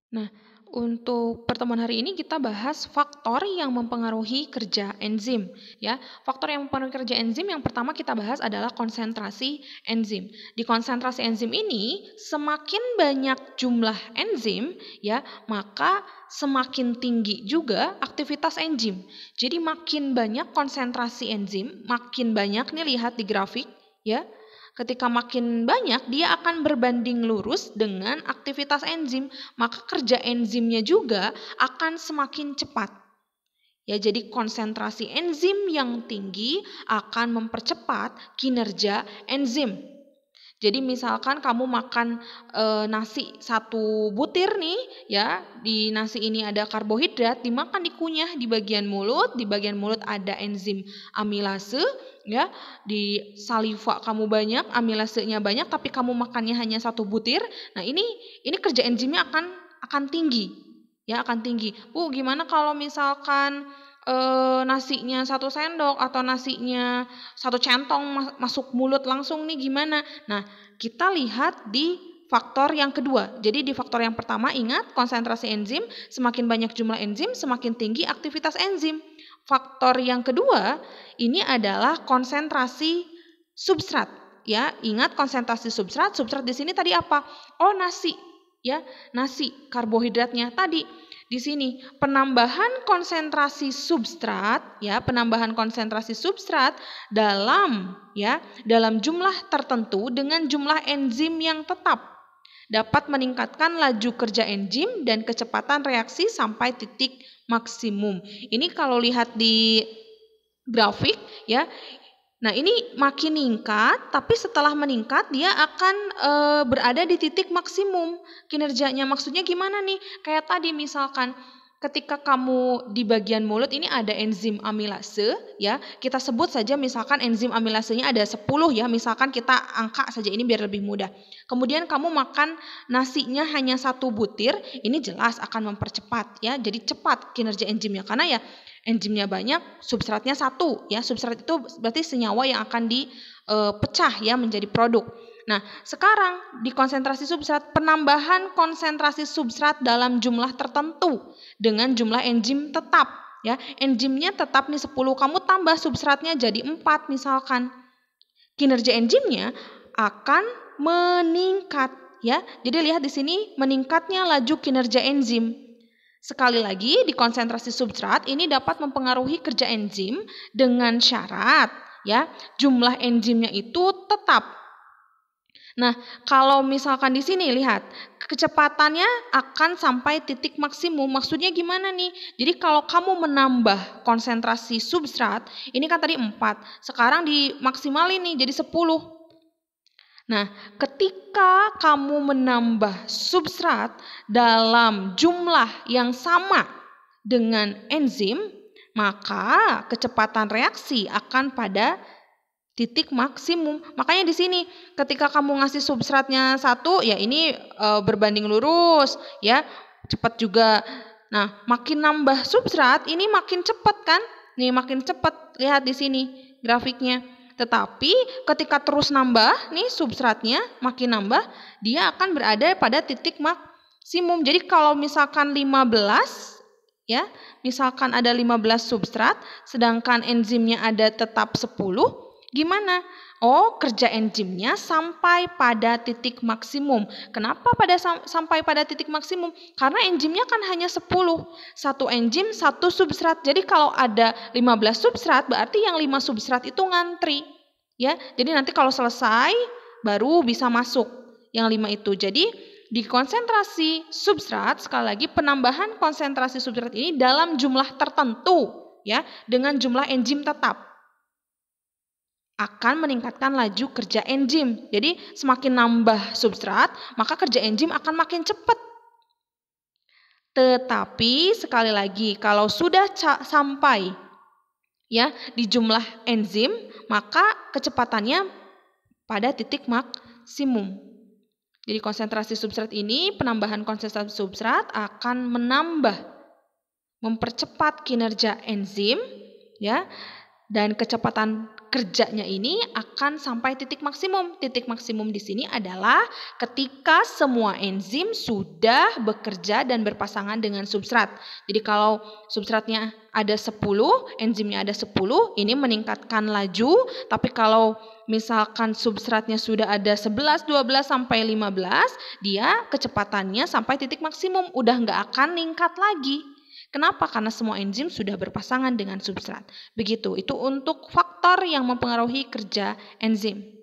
Nah, untuk pertemuan hari ini kita bahas faktor yang mempengaruhi kerja enzim, ya. Faktor yang mempengaruhi kerja enzim yang pertama kita bahas adalah konsentrasi enzim. Di konsentrasi enzim ini, semakin banyak jumlah enzim, ya, maka semakin tinggi juga aktivitas enzim. Jadi makin banyak konsentrasi enzim, makin banyak nih lihat di grafik, ya. Ketika makin banyak, dia akan berbanding lurus dengan aktivitas enzim, maka kerja enzimnya juga akan semakin cepat. Ya, jadi konsentrasi enzim yang tinggi akan mempercepat kinerja enzim. Jadi misalkan kamu makan nasi satu butir nih, ya, di nasi ini ada karbohidrat, dimakan dikunyah di bagian mulut ada enzim amilase, ya, di saliva kamu banyak, amilasenya banyak, tapi kamu makannya hanya satu butir. Nah ini kerja enzimnya akan tinggi, ya, akan tinggi. Bu, gimana kalau misalkan nasinya satu sendok atau nasinya satu centong masuk mulut langsung nih gimana? Nah, kita lihat di faktor yang kedua. Jadi di faktor yang pertama ingat konsentrasi enzim, semakin banyak jumlah enzim, semakin tinggi aktivitas enzim. Faktor yang kedua ini adalah konsentrasi substrat. Ya, ingat konsentrasi substrat. Substrat di sini tadi apa? Oh, nasi. Ya, nasi karbohidratnya tadi. Di sini penambahan konsentrasi substrat, ya, penambahan konsentrasi substrat dalam jumlah tertentu dengan jumlah enzim yang tetap dapat meningkatkan laju kerja enzim dan kecepatan reaksi sampai titik maksimum. Ini kalau lihat di grafik, ya. Nah, ini makin meningkat, tapi setelah meningkat dia akan berada di titik maksimum kinerjanya. Maksudnya gimana nih? Kayak tadi misalkan ketika kamu di bagian mulut ini ada enzim amilase, ya. Kita sebut saja misalkan enzim amilasenya ada 10, ya. Misalkan kita angka saja ini biar lebih mudah. Kemudian kamu makan nasinya hanya satu butir, ini jelas akan mempercepat, ya. Jadi cepat kinerja enzimnya karena ya enzimnya banyak, substratnya satu, ya. Substrat itu berarti senyawa yang akan dipecah, ya, menjadi produk. Nah, sekarang di konsentrasi substrat, penambahan konsentrasi substrat dalam jumlah tertentu dengan jumlah enzim tetap, ya. Enzimnya tetap nih 10, kamu tambah substratnya jadi 4 misalkan. Kinerja enzimnya akan meningkat, ya. Jadi lihat di sini meningkatnya laju kinerja enzim. Sekali lagi, di konsentrasi substrat ini dapat mempengaruhi kerja enzim dengan syarat, ya, jumlah enzimnya itu tetap. Nah, kalau misalkan di sini lihat, kecepatannya akan sampai titik maksimum. Maksudnya gimana nih? Jadi kalau kamu menambah konsentrasi substrat, ini kan tadi 4, sekarang dimaksimalin nih jadi 10. Nah, ketika kamu menambah substrat dalam jumlah yang sama dengan enzim, maka kecepatan reaksi akan pada titik maksimum. Makanya di sini ketika kamu ngasih substratnya 1, ya ini berbanding lurus, ya, cepat juga. Nah, makin nambah substrat ini makin cepat kan? Nih makin cepat, lihat di sini grafiknya. Tetapi ketika terus nambah nih substratnya makin nambah, dia akan berada pada titik maksimum. Jadi kalau misalkan 15, ya, misalkan ada 15 substrat sedangkan enzimnya ada tetap 10, gimana? Oh, kerja enzimnya sampai pada titik maksimum. Kenapa sampai pada titik maksimum? Karena enzimnya kan hanya 10. Satu enzim, satu substrat. Jadi kalau ada 15 substrat, berarti yang 5 substrat itu ngantri. Ya, jadi nanti kalau selesai baru bisa masuk yang 5 itu. Jadi di konsentrasi substrat, sekali lagi penambahan konsentrasi substrat ini dalam jumlah tertentu, ya, dengan jumlah enzim tetap akan meningkatkan laju kerja enzim. Jadi semakin nambah substrat, maka kerja enzim akan makin cepat. Tetapi sekali lagi, kalau sudah sampai, ya, di jumlah enzim, maka kecepatannya pada titik maksimum. Jadi konsentrasi substrat ini, penambahan konsentrasi substrat akan mempercepat kinerja enzim, ya, dan kecepatan kerjanya ini akan sampai titik maksimum. Titik maksimum di sini adalah ketika semua enzim sudah bekerja dan berpasangan dengan substrat. Jadi kalau substratnya ada 10, enzimnya ada 10, ini meningkatkan laju. Tapi kalau misalkan substratnya sudah ada 11, 12, sampai 15, dia kecepatannya sampai titik maksimum. Udah nggak akan meningkat lagi. Kenapa? Karena semua enzim sudah berpasangan dengan substrat. Begitu, itu untuk faktor yang mempengaruhi kerja enzim.